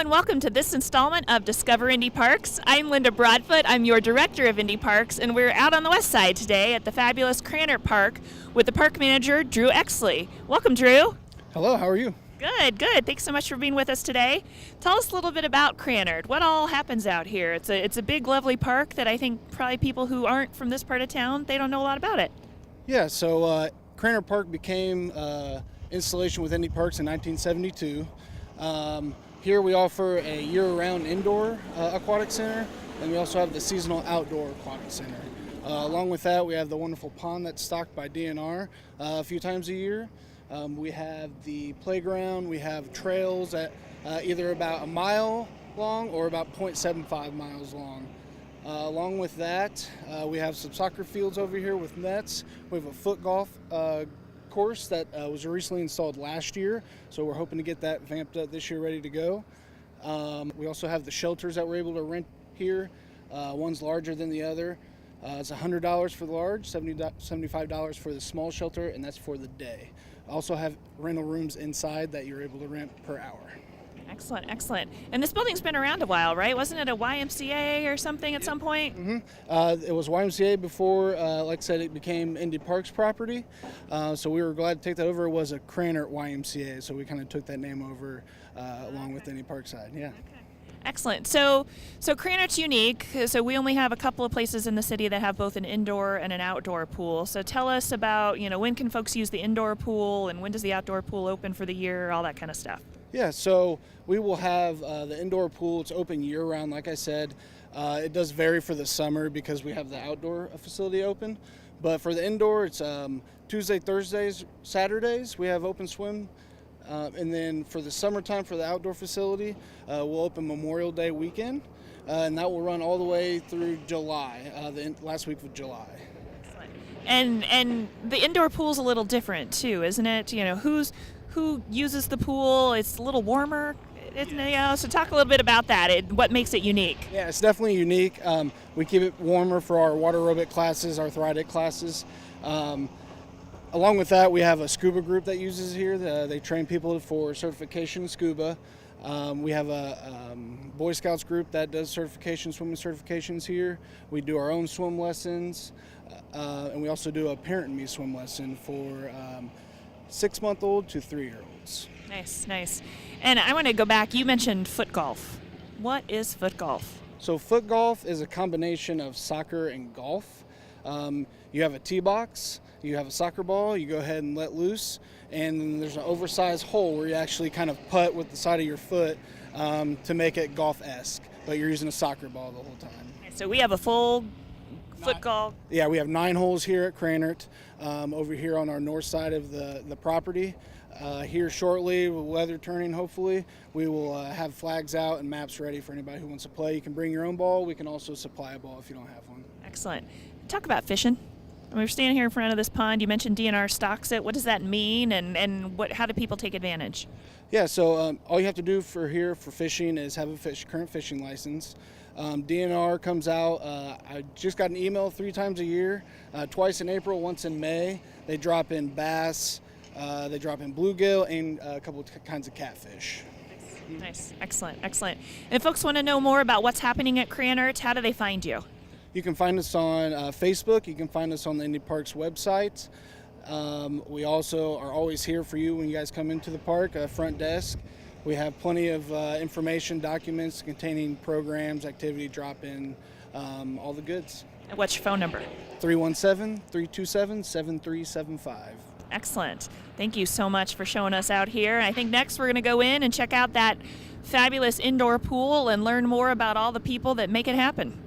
and welcome to this installment of Discover Indy Parks. I'm Linda Broadfoot. I'm your director of Indy Parks, and we're out on the west side today at the fabulous Krannert Park with the park manager, Drew Exley. Welcome, Drew. Hello, how are you? Good, good. Thanks so much for being with us today. Tell us a little bit about Krannert. What all happens out here? It's a big, lovely park that I think probably people who aren't from this part of town, they don't know a lot about it. Yeah, so Krannert Park became installation with Indy Parks in 1972. Here we offer a year-round indoor aquatic center, and we also have the seasonal outdoor aquatic center. Along with that, we have the wonderful pond that's stocked by DNR a few times a year. We have the playground, we have trails at either about a mile long or about 0.75 miles long. Along with that, we have some soccer fields over here with nets. We have a foot golf course that was recently installed last year, so we're hoping to get that vamped up this year, ready to go. We also have the shelters that we're able to rent here. One's larger than the other. It's $100 for the large, $75 for the small shelter, and that's for the day. Also have rental rooms inside that you're able to rent per hour. Excellent, excellent. And this building's been around a while, right? Wasn't it a YMCA or something at some point? Mm-hmm. It was YMCA before, like I said, it became Indy Parks property. So we were glad to take that over. It was a Krannert YMCA, so we kind of took that name over along with the Indy Park side. Yeah. Okay. Excellent. So Krannert's unique. So we only have a couple of places in the city that have both an indoor and an outdoor pool. So tell us about, when can folks use the indoor pool and when does the outdoor pool open for the year, all that kind of stuff. Yeah, so we will have the indoor pool. It's open year-round, like I said. It does vary for the summer because we have the outdoor facility open. But for the indoor, it's Tuesday, Thursdays, Saturdays. We have open swim. And then for the summertime, for the outdoor facility, we'll open Memorial Day weekend. And that will run all the way through July, the last week of July. And the indoor pool's a little different, too, isn't it? Who uses the pool? It's a little warmer, isn't it? So talk a little bit about that. What makes it unique? Yeah, it's definitely unique. We keep it warmer for our water aerobic classes, arthritic classes. Along with that, we have a scuba group that uses here. They train people for certification in scuba. We have a Boy Scouts group that does swimming certifications here. We do our own swim lessons, and we also do a parent and me swim lesson for 6-month-old to 3-year-olds. Nice, nice. And I want to go back. You mentioned foot golf. What is foot golf? So foot golf is a combination of soccer and golf. You have a tee box, you have a soccer ball, you go ahead and let loose, and then there's an oversized hole where you actually kind of putt with the side of your foot to make it golf-esque, but you're using a soccer ball the whole time. So we have a full foot golf. Yeah, we have 9 holes here at Krannert, over here on our north side of the property. Here shortly, with weather turning hopefully, we will have flags out and maps ready for anybody who wants to play. You can bring your own ball. We can also supply a ball if you don't have one. Excellent. Talk about fishing. We're standing here in front of this pond. You mentioned DNR stocks it. What does that mean, and how do people take advantage? Yeah, so all you have to do for fishing is have a current fishing license. DNR comes out. I just got an email 3 times a year, twice in April, once in May. They drop in bass, they drop in bluegill, and a couple of kinds of catfish. Nice. Excellent, excellent. And if folks want to know more about what's happening at Krannert, how do they find you? You can find us on Facebook. You can find us on the Indy Parks website. We also are always here for you when you guys come into the park, front desk. We have plenty of information, documents containing programs, activity drop-in, all the goods. And what's your phone number? 317-327-7375. Excellent. Thank you so much for showing us out here. I think next we're going to go in and check out that fabulous indoor pool and learn more about all the people that make it happen.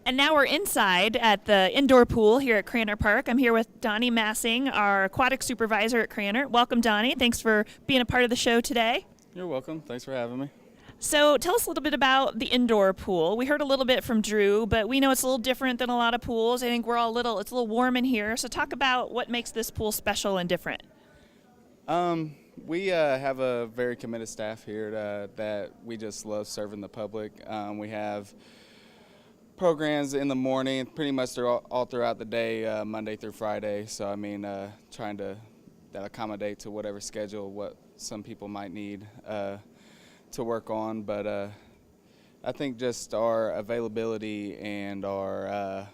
And now we're inside at the indoor pool here at Krannert Park. I'm here with Donnie Massing, our aquatic supervisor at Krannert. Welcome, Donnie. Thanks for being a part of the show today. You're welcome. Thanks for having me. So tell us a little bit about the indoor pool. We heard a little bit from Drew, but we know it's a little different than a lot of pools. I think it's a little warm in here. So talk about what makes this pool special and different. We have a very committed staff here that we just love serving the public. We have programs in the morning, pretty much all throughout the day, Monday through Friday. So trying to accommodate to whatever schedule, what some people might need. to work on, but I think just our availability and our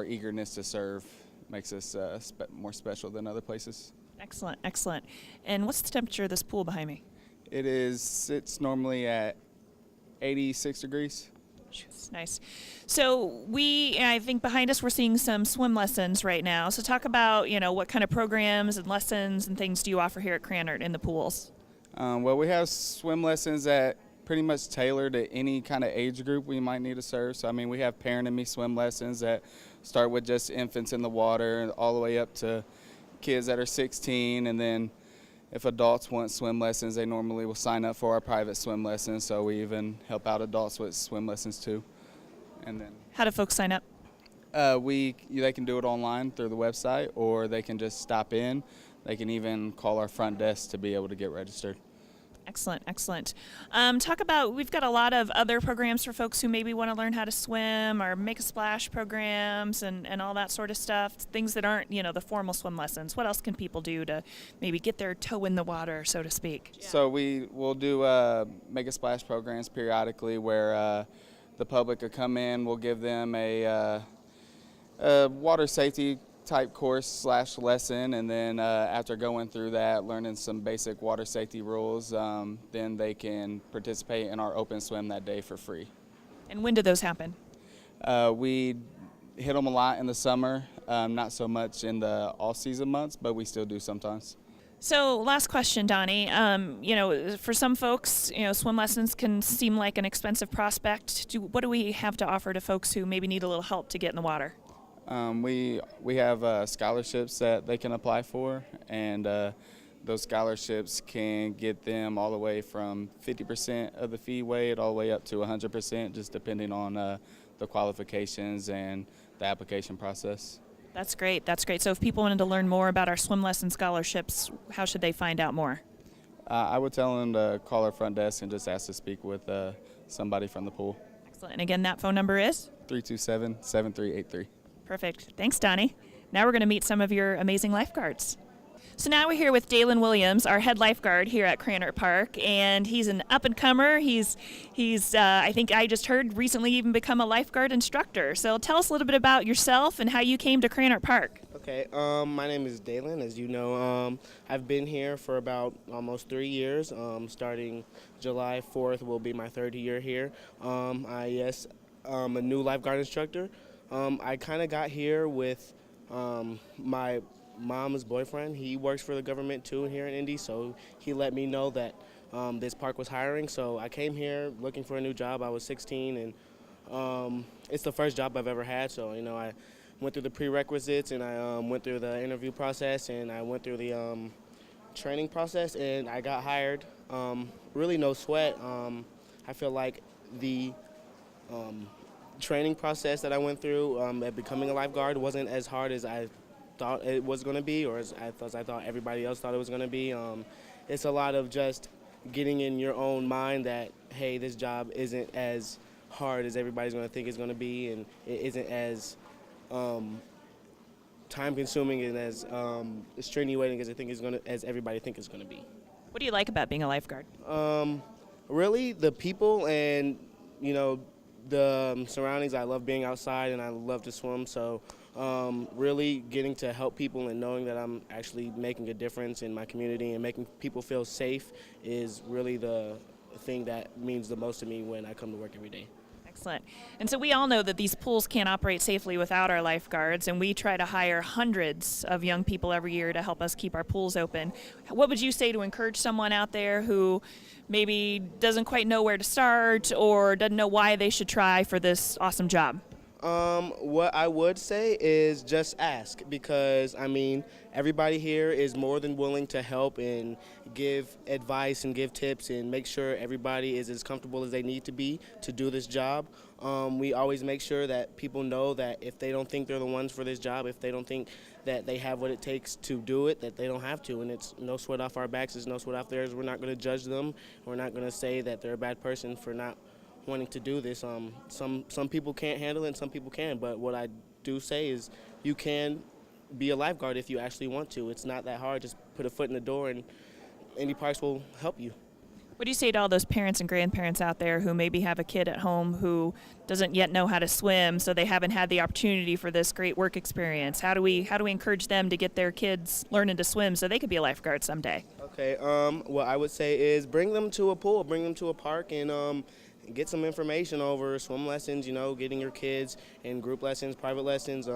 eagerness to serve makes us more special than other places. Excellent, excellent. And what's the temperature of this pool behind me? It's normally at 86 degrees. It's nice. So I think behind us we're seeing some swim lessons right now. So talk about, what kind of programs and lessons and things do you offer here at Krannert in the pools? Well, we have swim lessons that pretty much tailor to any kind of age group we might need to serve. So, we have Parent and Me swim lessons that start with just infants in the water all the way up to kids that are 16. And then if adults want swim lessons, they normally will sign up for our private swim lessons. So we even help out adults with swim lessons too. And then how do folks sign up? They can do it online through the website, or they can just stop in. They can even call our front desk to be able to get registered. Excellent, excellent. We've got a lot of other programs for folks who maybe want to learn how to swim or make a splash programs and all that sort of stuff, things that aren't, the formal swim lessons. What else can people do to maybe get their toe in the water, so to speak? Yeah. So we'll do make a splash programs periodically where the public will come in. We'll give them a water safety type course / lesson, and then after going through that, learning some basic water safety rules, then they can participate in our open swim that day for free. And when do those happen? We hit them a lot in the summer, not so much in the all-season months, but we still do sometimes. So last question, Donnie. For some folks, swim lessons can seem like an expensive prospect. What do we have to offer to folks who maybe need a little help to get in the water? We have scholarships that they can apply for, and those scholarships can get them all the way from 50% of the fee weight all the way up to 100%, just depending on the qualifications and the application process. That's great. That's great. So if people wanted to learn more about our swim lesson scholarships, how should they find out more? I would tell them to call our front desk and just ask to speak with somebody from the pool. Excellent. And again, that phone number is? 327-7383. Perfect. Thanks, Donnie. Now we're going to meet some of your amazing lifeguards. So now we're here with Dalen Williams, our head lifeguard here at Krannert Park, and he's an up-and-comer. He's I think I just heard, recently even become a lifeguard instructor. So tell us a little bit about yourself and how you came to Krannert Park. Okay, my name is Dalen. As you know, I've been here for about almost 3 years. Starting July 4th will be my third year here. I'm a new lifeguard instructor. I kind of got here with my mom's boyfriend. He works for the government too here in Indy, so he let me know that this park was hiring. So I came here looking for a new job. I was 16, and it's the first job I've ever had. So I went through the prerequisites, and I went through the interview process, and I went through the training process, and I got hired. Really no sweat. I feel like the training process that I went through at becoming a lifeguard wasn't as hard as I thought it was going to be, or as I thought everybody else thought it was going to be. It's a lot of just getting in your own mind that, hey, this job isn't as hard as everybody's going to think it's going to be, and it isn't as time-consuming and as extenuating as everybody thinks it's going to be. What do you like about being a lifeguard? Really, the people and the surroundings. I love being outside, and I love to swim. So really getting to help people and knowing that I'm actually making a difference in my community and making people feel safe is really the thing that means the most to me when I come to work every day. Excellent. And so we all know that these pools can't operate safely without our lifeguards, and we try to hire hundreds of young people every year to help us keep our pools open. What would you say to encourage someone out there who maybe doesn't quite know where to start or doesn't know why they should try for this awesome job? What I would say is just ask, because everybody here is more than willing to help and give advice and give tips and make sure everybody is as comfortable as they need to be to do this job. We always make sure that people know that if they don't think they're the ones for this job, if they don't think that they have what it takes to do it, that they don't have to, and it's no sweat off our backs, it's no sweat off theirs. We're not going to judge them. We're not going to say that they're a bad person for not wanting to do this. Some people can't handle it and some people can, but what I do say is you can be a lifeguard if you actually want to. It's not that hard. Just put a foot in the door and Indy Parks will help you. What do you say to all those parents and grandparents out there who maybe have a kid at home who doesn't yet know how to swim, so they haven't had the opportunity for this great work experience? How do we encourage them to get their kids learning to swim so they could be a lifeguard someday? Okay, what I would say is bring them to a pool, bring them to a park, and get some information over swim lessons, getting your kids in group lessons, private lessons,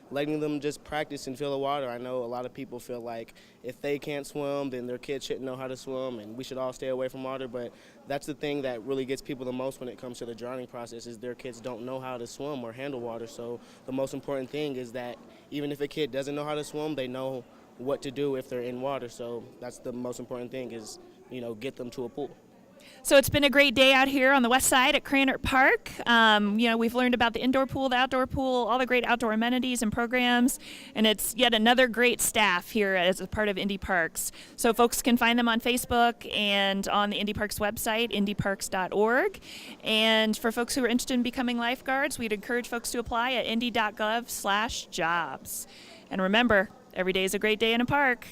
letting them just practice and feel the water. I know a lot of people feel like if they can't swim, then their kids shouldn't know how to swim, and we should all stay away from water, but that's the thing that really gets people the most when it comes to the drowning process is their kids don't know how to swim or handle water. So the most important thing is that even if a kid doesn't know how to swim, they know what to do if they're in water. So that's the most important thing is, get them to a pool. So it's been a great day out here on the west side at Krannert Park. We've learned about the indoor pool, the outdoor pool, all the great outdoor amenities and programs, and it's yet another great staff here as a part of Indy Parks. So folks can find them on Facebook and on the Indy Parks website, indyparks.org. And for folks who are interested in becoming lifeguards, we'd encourage folks to apply at indy.gov/jobs. And remember, every day is a great day in a park.